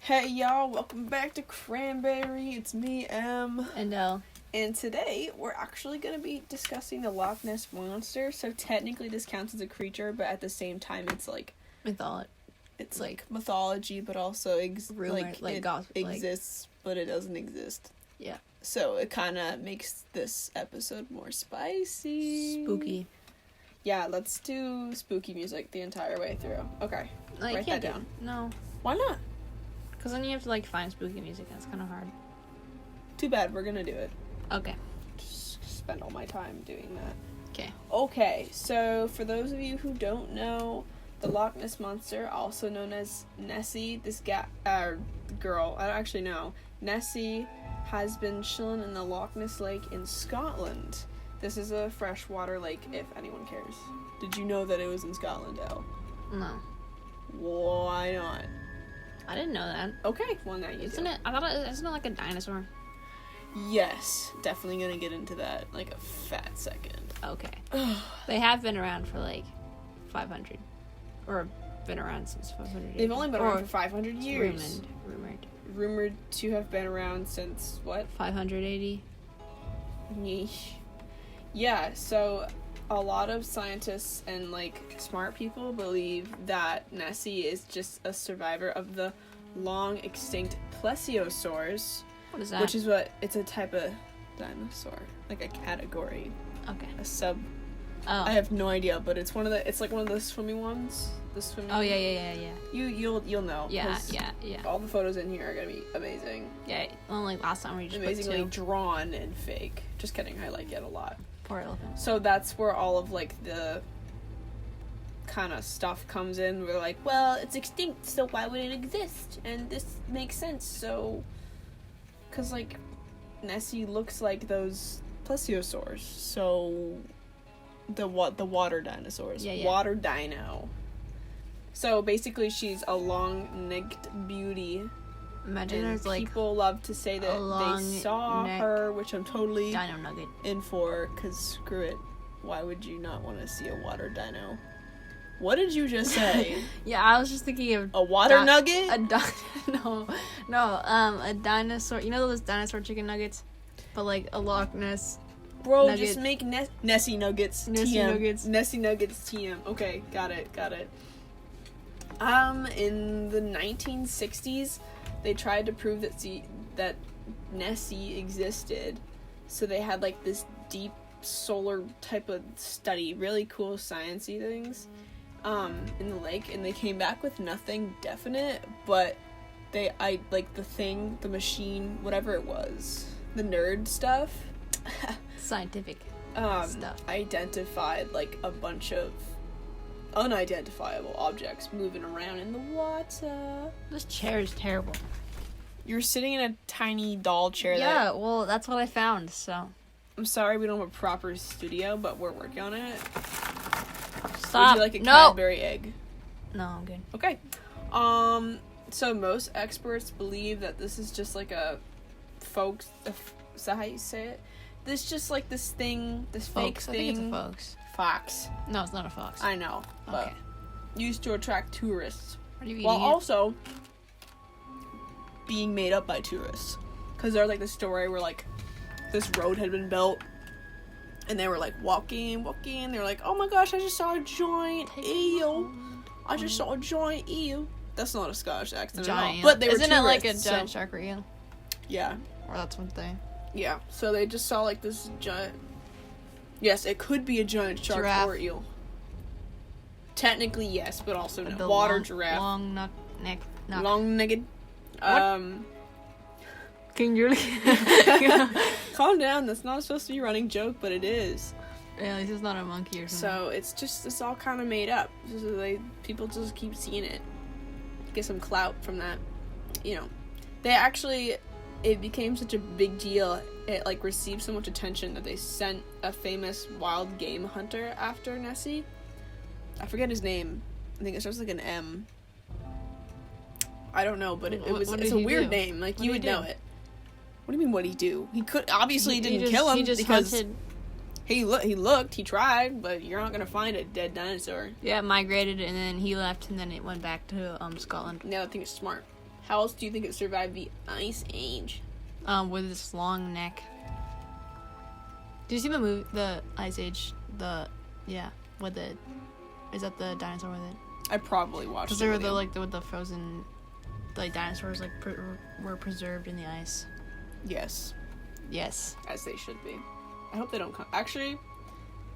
Hey y'all, welcome back to Cranberry. It's me, Em. And L. And today we're actually going to be discussing the Loch Ness Monster. So technically this counts as a creature, but at the same time it's like Mythology. It's like mythology, but also Rumor, it gossip, exists, but it doesn't exist. Yeah. So it kind of makes this episode more spicy. Spooky. Yeah, let's do spooky music the entire way through. Okay. No, Write that down. No. Why not? Because then you have to, find spooky music, and it's kind of hard. Too bad, we're gonna do it. Okay. Just spend all my time doing that. Okay. Okay, so for those of you who don't know, the Loch Ness Monster, also known as Nessie, girl, I don't actually know. Nessie has been chilling in the Loch Ness Lake in Scotland. This is a freshwater lake, if anyone cares. Did you know that it was in Scotland, Elle? No. Why not? I didn't know that. Okay, well now you Isn't do. it? I thought isn't it like a dinosaur? Yes, definitely gonna get into that, like a fat second. Okay. They have been around for 500. Or been around since 500. They've only been around for 500 years. Rumored. To have been around since, what? 580. Yeesh. Yeah, so a lot of scientists and, smart people believe that Nessie is just a survivor of the long-extinct plesiosaurs. What is that? Which is it's a type of dinosaur. Like a category. Okay. A sub. Oh. I have no idea, but it's one of the swimming ones. The swimming. Oh, yeah. You'll know. Yeah. All the photos in here are gonna be amazing. Yeah, well, last time we just Amazingly drawn and fake. Just kidding, I like it a lot. Poor elephant. So that's where all of the kind of stuff comes in. We're like, well, it's extinct, so why would it exist? And this makes sense. So, because Nessie looks like those plesiosaurs. So the water dinosaurs. Yeah. Water dino. So basically, she's a long-necked beauty. Imagine And there's people love to say that they saw her, which I'm totally dino nugget in for, because screw it. Why would you not want to see a water dino? What did you just say? Yeah, I was just thinking of a water nugget? No, a dinosaur. You know those dinosaur chicken nuggets, but a Loch Ness. Bro, nugget. just make Nessie nuggets. Nessie TM. nuggets. Nessie nuggets. TM. Okay, got it. In the 1960s, they tried to prove that Nessie existed. So they had this deep solar type of study, really cool sciencey things, in the lake, and they came back with nothing definite, but the machine, whatever it was, the nerd stuff, Scientific stuff. identified a bunch of unidentifiable objects moving around in the water. This chair is terrible. You're sitting in a tiny doll chair. Yeah, well, that's what I found, so. I'm sorry we don't have a proper studio, but we're working on it. Stop. Would you like a No. Cadbury egg? No, I'm good. Okay. So most experts believe that this is just a folk. Is that how you say it? This just this thing, this Folks. fake I think thing. it's a fox. Fox. No, it's not a fox. I know, but Okay. used to attract tourists. What are you eating? While also being made up by tourists. Because there's the story where this road had been built and they were walking. They were oh my gosh, I just saw a giant eel. I just saw a giant eel. That's not a Scottish accent at all. But they were Isn't it like a tourists, giant shark or eel? Yeah. Or that's one thing. Yeah. So they just saw this giant. Yes, it could be a giant shark Giraffe. or eel. Technically, yes, but also no. The Water long, giraffe. Long neck. Long-necked. Can you Calm down. That's not supposed to be a running joke, but it is. Yeah, this is not a monkey or something. So it's all kind of made up. So people just keep seeing it. Get some clout from that. It became such a big deal. It received so much attention that they sent a famous wild game hunter after Nessie. I forget his name. I think it starts an M. I don't know, but it's a weird name. You would know it. What do you mean? What'd he do? He didn't kill him. He just because hunted He looked, he tried, but you're not gonna find a dead dinosaur. Yeah, it migrated, and then he left, and then it went back to Scotland. No, I think it's smart. How else do you think it survived the Ice Age? With its long neck. Did you see the movie, the Ice Age? With it. Is that the dinosaur with it? I probably watched it. Because they were with the frozen, like dinosaurs were preserved in the ice. Yes. Yes. As they should be. I hope they don't come. Actually,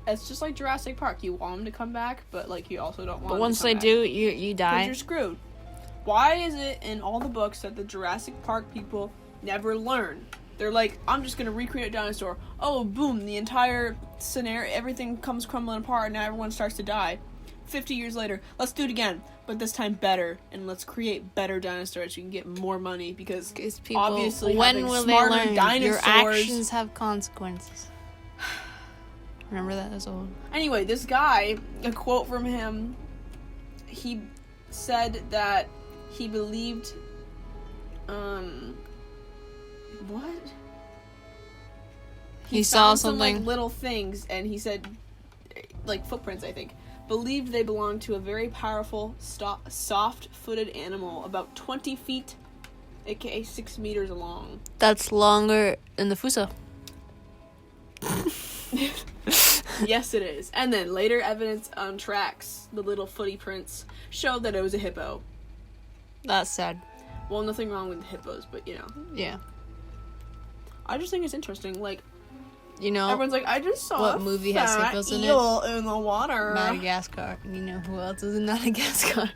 it's just like Jurassic Park. You want them to come back, but like you also don't want. But once they do, you die. Because you're screwed. Why is it in all the books that the Jurassic Park people never learn? They're like, I'm just gonna recreate a dinosaur. Oh, boom! The entire scenario, everything comes crumbling apart, and now everyone starts to die. 50 years later, let's do it again, but this time better, and let's create better dinosaurs so you can get more money, because people, obviously when having will smarter they learn? Dinosaurs... Your actions have consequences. Remember that as old. Anyway, this guy, a quote from him, he said that he believed, what? He saw found some, something. like, little things, and he said, like, footprints, I think. Believed they belonged to a very powerful, soft-footed animal, about 20 feet, aka 6 meters long. That's longer than the Fuso. Yes, it is. And then later evidence on tracks, the little footy prints, showed that it was a hippo. That's sad. Well, nothing wrong with hippos, but, you know. Yeah. I just think it's interesting, like, you know, everyone's like, I just saw what a movie has fat hippos in it? eel in the water. Madagascar. You know who else is in Madagascar?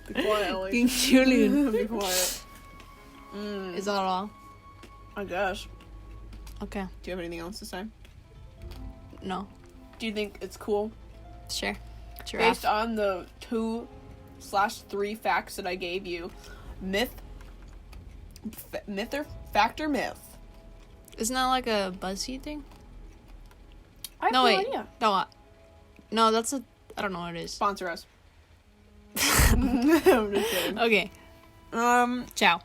Be quiet, Ellie. King Julian. Be quiet. Is that all? I guess. Okay. Do you have anything else to say? No. Do you think it's cool? Sure. Giraffe. Based on the 2/3 facts that I gave you, myth or fact or myth? Isn't that like a BuzzFeed thing? I have no idea. No, that's a... I don't know what it is. Sponsor us. I'm just kidding. Okay. Ciao.